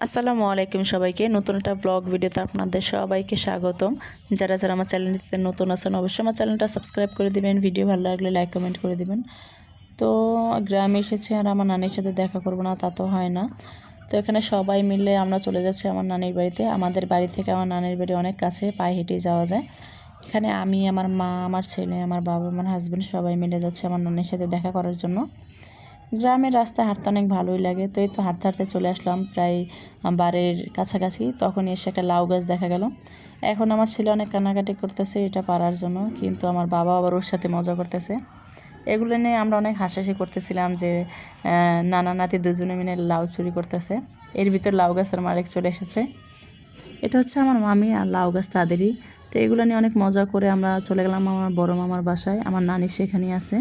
আসসালামু আলাইকুম সবাইকে নতুন একটা ব্লগ ভিডিওতে আপনাদের সবাইকে স্বাগতম। যারা যারা আমার চ্যানেলটিতে নতুন আছেন অবশ্যই আমার চ্যানেলটা সাবস্ক্রাইব করে দিবেন, ভিডিও ভালো লাগলে লাইক কমেন্ট করে দিবেন। তো গ্রামে এসেছি আর আমার নানির সাথে দেখা করব না তা তো হয় না। তো এখানে সবাই মিলে আমরা চলে যাচ্ছি আমার নানির বাড়িতে। আমাদের বাড়ি থেকে আমার নানির বাড়ি অনেক কাছে, পায়ে হেঁটে যাওয়া যায়। এখানে আমি, আমার মা, আমার ছেলে, আমার বাবা, আমার হাজব্যান্ড সবাই মিলে যাচ্ছে আমার নানির সাথে দেখা করার জন্য। গ্রামের রাস্তায় হাঁটতে অনেক ভালোই লাগে। তো এই তো হাঁটতে হাঁটতে চলে আসলাম প্রায় বাড়ির কাছাকাছি। তখনই এসে একটা লাউ গাছ দেখা গেল। এখন আমার ছেলে অনেক কান্নাকাটি করতেছে এটা পারার জন্য, কিন্তু আমার বাবা আবার ওর সাথে মজা করতেছে। এগুলো নিয়ে আমরা অনেক হাসাহাসি করতেছিলাম যে নানা নাতি দুজনে মিলে লাউ চুরি করতেছে। এর ভিতর লাউ গাছের মালিক চলে এসেছে। এটা হচ্ছে আমার মামি আর লাউ গাছ তাদেরই। তো এগুলো নিয়ে অনেক মজা করে আমরা চলে গেলাম আমার বড় মামার বাসায়। আমার নানি সেখানেই আছে।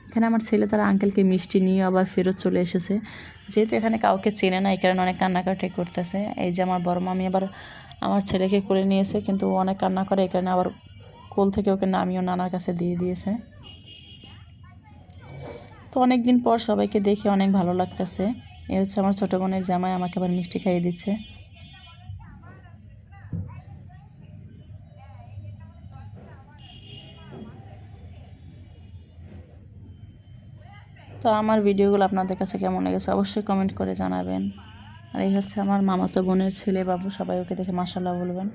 এখানে আমার ছেলে তার আঙ্কেলকে মিষ্টি নিয়ে আবার ফেরত চলে এসেছে। যেহেতু এখানে কাউকে চেনে না, এই কারণে অনেক কান্নাকাটি করতেছে। এই যে আমার বড় মামি আবার আমার ছেলেকে কোলে নিয়েছে, কিন্তু ও অনেক কান্না করে, এই কারণে আবার কোল থেকে ওকে নামিয়ে নানার কাছে দিয়ে দিয়েছে। তো অনেক দিন পর সবাইকে দেখে অনেক ভালো লাগতেছে। এ হচ্ছে আমার ছোটো বোনের জামাই, আমাকে আবার মিষ্টি খাইয়ে দিচ্ছে। তো আমার ভিডিওগুলো আপনাদের কাছে কেমন লেগেছে অবশ্যই কমেন্ট করে জানাবেন। আর এই হচ্ছে আমার মামাতো বোনের ছেলে বাবু, সবাই ওকে দেখে মাশাআল্লাহ বলবেন।